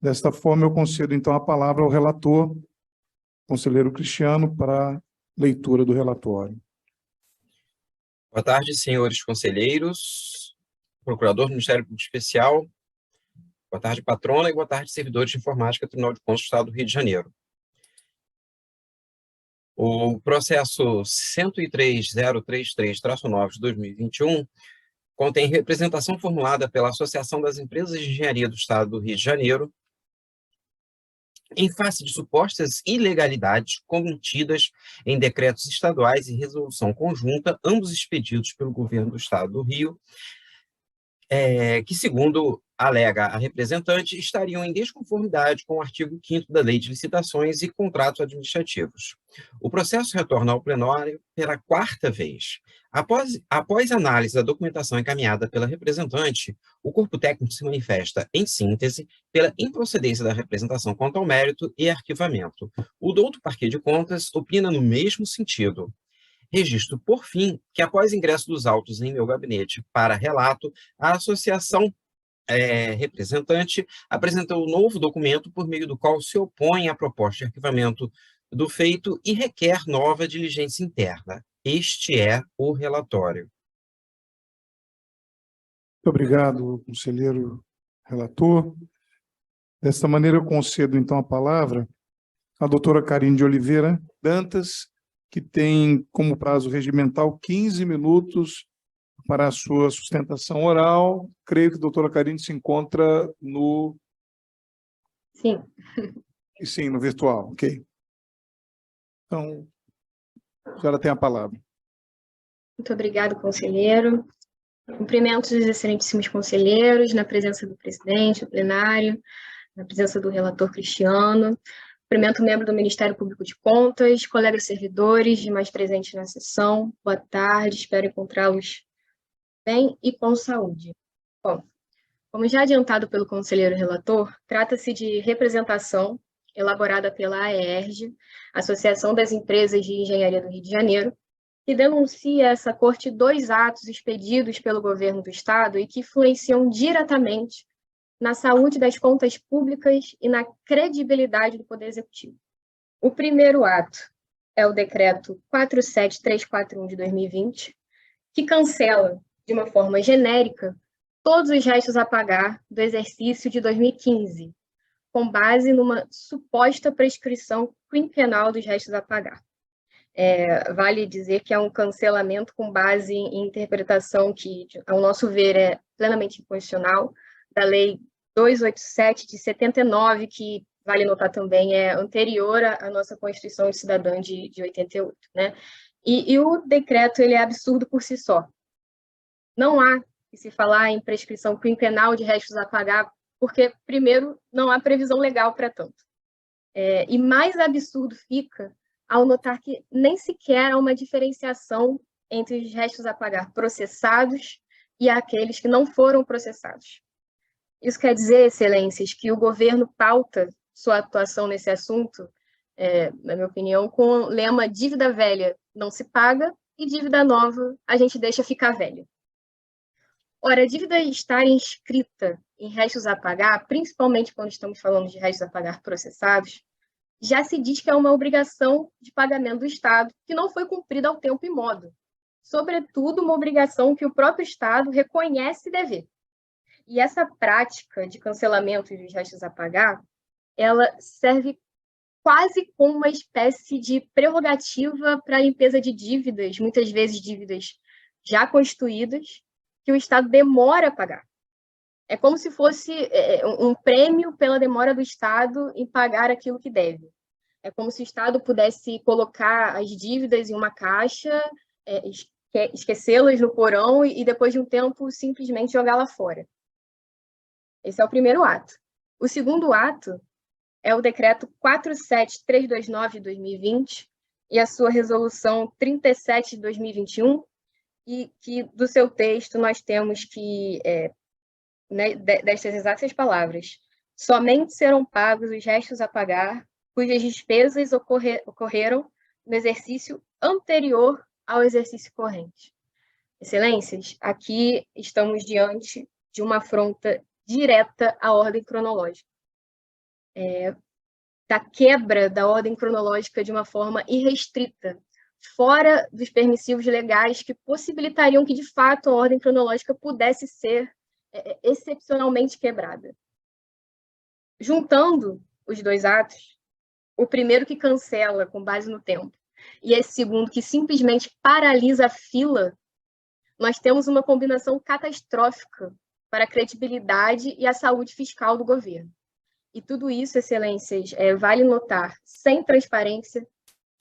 Desta forma, eu concedo, então, a palavra ao relator, conselheiro Cristiano, para a leitura do relatório. Boa tarde, senhores conselheiros, procurador do Ministério Público Especial, boa tarde, patrona, e boa tarde, servidores de informática do Tribunal de Contas do Estado do Rio de Janeiro. O processo 103033-9 de 2021 contém representação formulada pela Associação das Empresas de Engenharia do Estado do Rio de Janeiro em face de supostas ilegalidades contidas em decretos estaduais e resolução conjunta, ambos expedidos pelo governo do Estado do Rio, que, segundo alega a representante, estariam em desconformidade com o artigo 5º da Lei de Licitações e Contratos Administrativos. O processo retorna ao plenário pela 4ª vez. Após análise da documentação encaminhada pela representante, o corpo técnico se manifesta, em síntese, pela improcedência da representação quanto ao mérito e arquivamento. O douto Parquet de Contas opina no mesmo sentido. Registro, por fim, que após ingresso dos autos em meu gabinete para relato, a associação representante apresentou um novo documento por meio do qual se opõe à proposta de arquivamento do feito e requer nova diligência interna. Este é o relatório. Muito obrigado, conselheiro relator. Desta maneira, eu concedo, então, a palavra à doutora Carine de Oliveira Dantas, que tem como prazo regimental 15 minutos para a sua sustentação oral. Creio que a doutora Carine se encontra no... Sim. Sim, no virtual, ok. Então, a senhora tem a palavra. Muito obrigado, conselheiro. Cumprimento os excelentíssimos conselheiros, na presença do presidente, do plenário, na presença do relator Cristiano. Cumprimento o membro do Ministério Público de Contas, colegas servidores demais presentes na sessão. Boa tarde, espero encontrá-los bem e com saúde. Bom, como já adiantado pelo conselheiro relator, trata-se de representação elaborada pela AERJ, Associação das Empresas de Engenharia do Rio de Janeiro, que denuncia essa corte 2 atos expedidos pelo governo do Estado e que influenciam diretamente na saúde das contas públicas e na credibilidade do Poder Executivo. O primeiro ato é o Decreto 47341 de 2020, que cancela, de uma forma genérica, todos os restos a pagar do exercício de 2015, com base numa suposta prescrição quinquenal dos restos a pagar. Vale dizer que é um cancelamento com base em interpretação que, ao nosso ver, é plenamente inconstitucional, da Lei 287 de 79, que, vale notar também, é anterior à nossa Constituição Cidadã de 88. Né? E o decreto ele é absurdo por si só. Não há que se falar em prescrição quinquenal de restos a pagar, porque, primeiro, não há previsão legal para tanto. E mais absurdo fica ao notar que nem sequer há uma diferenciação entre os restos a pagar processados e aqueles que não foram processados. Isso quer dizer, excelências, que o governo pauta sua atuação nesse assunto, na minha opinião, com o lema dívida velha não se paga e dívida nova a gente deixa ficar velha. Ora, a dívida estar inscrita em restos a pagar, principalmente quando estamos falando de restos a pagar processados, já se diz que é uma obrigação de pagamento do Estado que não foi cumprida ao tempo e modo. Sobretudo, uma obrigação que o próprio Estado reconhece dever. E essa prática de cancelamento dos restos a pagar, ela serve quase como uma espécie de prerrogativa para a limpeza de dívidas, muitas vezes dívidas já constituídas, que o Estado demora a pagar. É como se fosse um prêmio pela demora do Estado em pagar aquilo que deve. É como se o Estado pudesse colocar as dívidas em uma caixa, esquecê-las no porão e depois de um tempo simplesmente jogá-la fora. Esse é o primeiro ato. O segundo ato é o Decreto 47329 de 2020 e a sua Resolução 37 de 2021, e que do seu texto nós temos que, destas exatas palavras, somente serão pagos os restos a pagar cujas despesas ocorreram no exercício anterior ao exercício corrente. Excelências, aqui estamos diante de uma afronta direta à ordem cronológica. da quebra da ordem cronológica de uma forma irrestrita, fora dos permissivos legais que possibilitariam que, de fato, a ordem cronológica pudesse ser excepcionalmente quebrada. Juntando os dois atos, o primeiro que cancela com base no tempo e esse segundo que simplesmente paralisa a fila, nós temos uma combinação catastrófica para a credibilidade e a saúde fiscal do governo. E tudo isso, excelências, vale notar, sem transparência,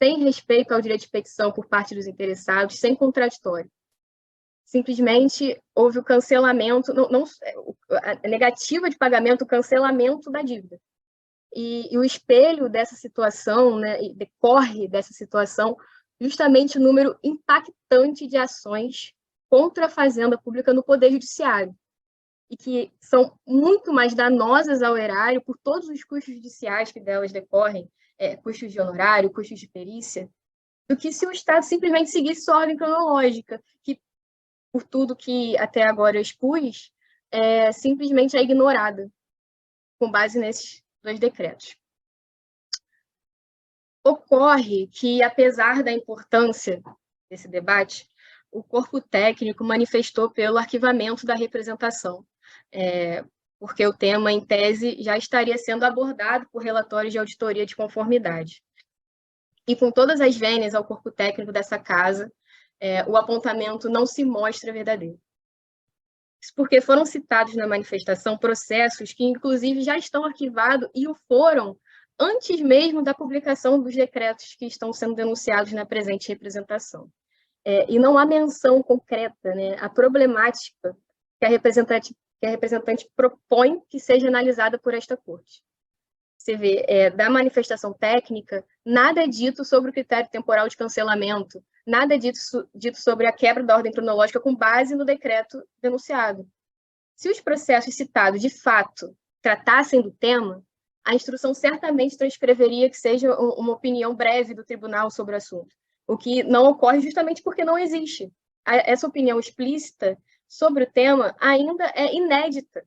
sem respeito ao direito de petição por parte dos interessados, sem contraditório. Simplesmente houve o cancelamento, a negativa de pagamento, o cancelamento da dívida. E o espelho dessa situação, né, decorre dessa situação, justamente o número impactante de ações contra a Fazenda Pública no Poder Judiciário, e que são muito mais danosas ao erário por todos os custos judiciais que delas decorrem, custos de honorário, custos de perícia, do que se o Estado simplesmente seguisse sua ordem cronológica, que, por tudo que até agora eu expus, simplesmente é ignorada, com base nesses dois decretos. Ocorre que, apesar da importância desse debate, o corpo técnico manifestou pelo arquivamento da representação, porque o tema, em tese, já estaria sendo abordado por relatórios de auditoria de conformidade. E com todas as vênias ao corpo técnico dessa casa, o apontamento não se mostra verdadeiro. Isso porque foram citados na manifestação processos que, inclusive, já estão arquivados e o foram antes mesmo da publicação dos decretos que estão sendo denunciados na presente representação. E não há menção concreta, né, à problemática que a representante propõe que seja analisada por esta corte. Você vê, da manifestação técnica, nada é dito sobre o critério temporal de cancelamento, nada é dito sobre a quebra da ordem cronológica com base no decreto denunciado. Se os processos citados, de fato, tratassem do tema, a instrução certamente transcreveria que seja uma opinião breve do tribunal sobre o assunto, o que não ocorre justamente porque não existe. Essa opinião explícita sobre o tema ainda é inédita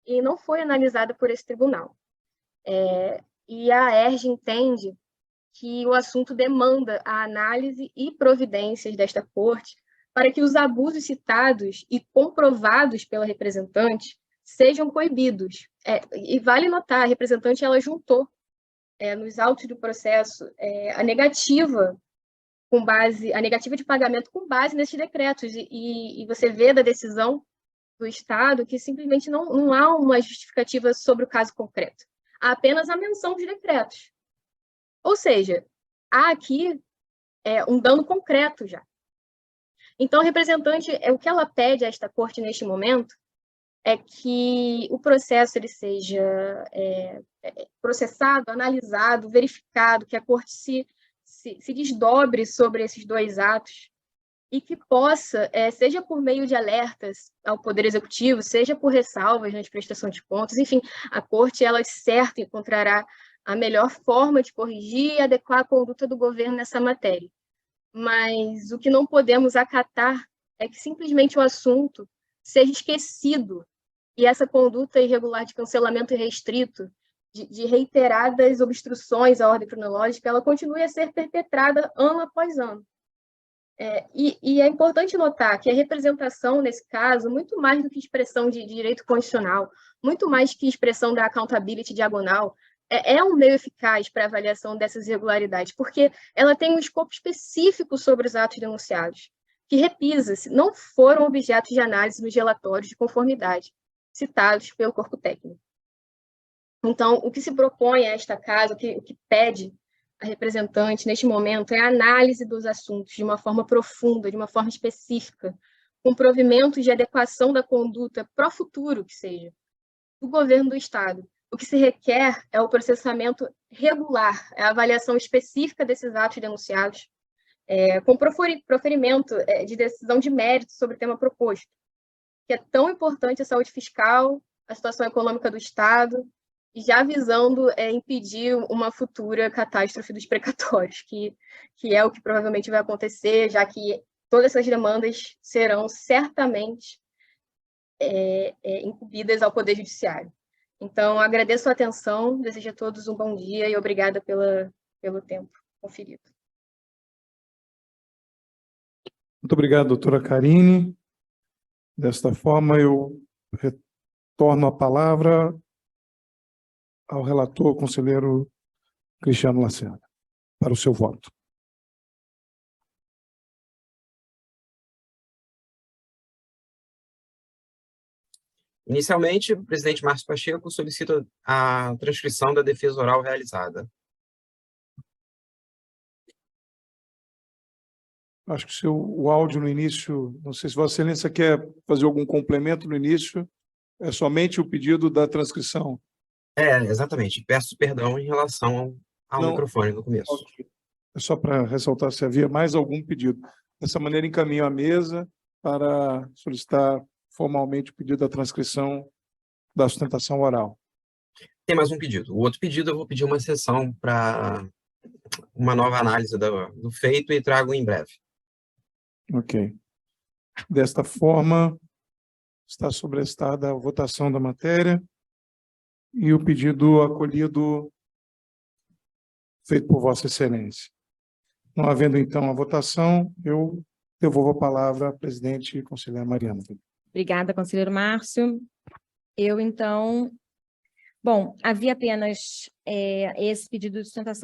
e não foi analisada por esse tribunal. E a ERJ entende que o assunto demanda a análise e providências desta corte para que os abusos citados e comprovados pela representante sejam coibidos. E vale notar, a representante ela juntou nos autos do processo a negativa de pagamento com base nesses decretos, e você vê da decisão do Estado que simplesmente não há uma justificativa sobre o caso concreto. Há apenas a menção dos decretos. Ou seja, há aqui um dano concreto já. Então, a representante, o que ela pede a esta corte neste momento é que o processo ele seja processado, analisado, verificado, que a corte se desdobre sobre esses dois atos e que possa, seja por meio de alertas ao Poder Executivo, seja por ressalvas de prestação de contas, enfim, a corte, ela certo encontrará a melhor forma de corrigir e adequar a conduta do governo nessa matéria. Mas o que não podemos acatar é que simplesmente o assunto seja esquecido e essa conduta irregular de cancelamento irrestrito, de reiteradas obstruções à ordem cronológica, ela continue a ser perpetrada ano após ano. E é importante notar que a representação, nesse caso, muito mais do que expressão de direito constitucional, muito mais que expressão da accountability diagonal, é um meio eficaz para a avaliação dessas irregularidades, porque ela tem um escopo específico sobre os atos denunciados, que, repisa-se, não foram objeto de análise nos relatórios de conformidade citados pelo corpo técnico. Então, o que se propõe a esta casa, o que pede a representante neste momento é a análise dos assuntos de uma forma profunda, de uma forma específica, com provimentos de adequação da conduta para o futuro, que seja, do governo do Estado. O que se requer é o processamento regular, a avaliação específica desses atos denunciados, com proferimento de decisão de mérito sobre o tema proposto, que é tão importante a saúde fiscal, a situação econômica do Estado, e já visando impedir uma futura catástrofe dos precatórios, que é o que provavelmente vai acontecer, já que todas essas demandas serão certamente incumbidas ao Poder Judiciário. Então, agradeço a atenção, desejo a todos um bom dia e obrigada pelo tempo conferido. Muito obrigado, doutora Karine. Desta forma, eu retorno a palavra ao relator, conselheiro Cristiano Lacerda, para o seu voto. Inicialmente, o presidente Márcio Pacheco solicita a transcrição da defesa oral realizada. Acho que o áudio no início, não sei se Vossa Excelência quer fazer algum complemento no início, é somente o pedido da transcrição. Exatamente. Peço perdão em relação ao Não. microfone no começo. Ok. É só para ressaltar se havia mais algum pedido. Dessa maneira, encaminho a mesa para solicitar formalmente o pedido da transcrição da sustentação oral. Tem mais um pedido. O outro pedido eu vou pedir uma sessão para uma nova análise do feito e trago em breve. Ok. Desta forma, está sobrestada a votação da matéria e o pedido acolhido feito por Vossa Excelência. Não havendo, então, a votação, eu devolvo a palavra à presidente e conselheira Mariana. Obrigada, conselheiro Márcio. Eu, então... Bom, havia apenas esse pedido de sustentação